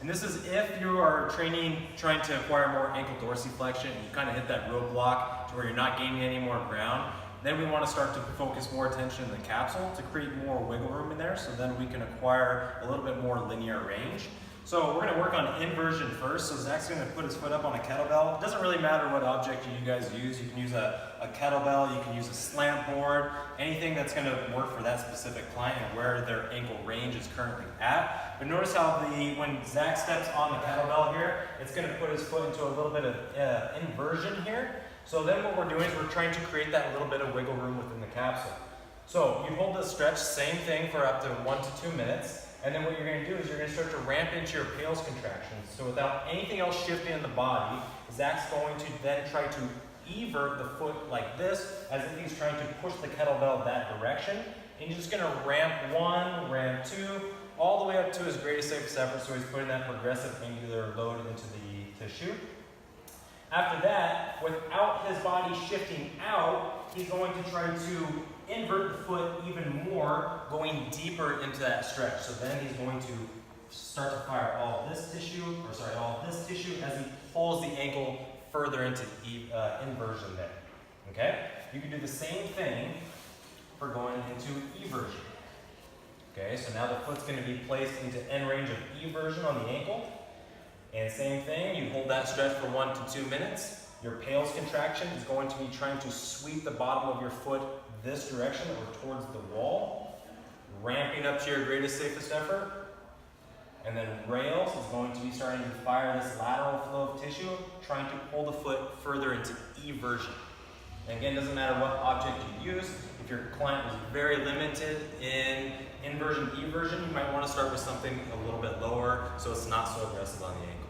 And this is if you are trying to acquire more ankle dorsiflexion, and you kind of hit that roadblock to where you're not gaining any more ground. Then we want to start to focus more attention in the capsule to create more wiggle room in there, so then we can acquire a little bit more linear range. So we're going to work on inversion first. So Zach's going to put his foot up on a kettlebell. It doesn't really matter what object you guys use. You can use a kettlebell, you can use a slant board, anything that's going to work for that specific client and where their ankle range is currently at. But notice how when Zach steps on the kettlebell here, it's going to put his foot into a little bit of inversion here. So then what we're doing is we're trying to create that little bit of wiggle room within the capsule. So you hold the stretch, same thing for up to 1 to 2 minutes. And then what you're going to do is you're going to start to ramp into your PAILs contractions. So without anything else shifting in the body, Zach's going to then try to evert the foot like this, as if he's trying to push the kettlebell that direction. And you're just going to ramp 1, ramp 2, all the way up to his greatest safest effort. So he's putting that progressive angular load into the tissue. After that, without his body shifting out, he's going to try to invert the foot even more, going deeper into that stretch. So then he's going to start to fire all of this tissue as he pulls the ankle further into inversion there. Okay? You can do the same thing for going into eversion. Okay, so now the foot's going to be placed into end range of eversion on the ankle. And same thing, you hold that stretch for 1 to 2 minutes. Your PAILs contraction is going to be trying to sweep the bottom of your foot this direction or towards the wall, ramping up to your greatest safest effort. And then rails is going to be starting to fire this lateral flow of tissue, trying to pull the foot further into eversion. And again, it doesn't matter what object you use. If your client was very limited in inversion, eversion, you might want to start with something a little bit lower so it's not so aggressive on the ankle.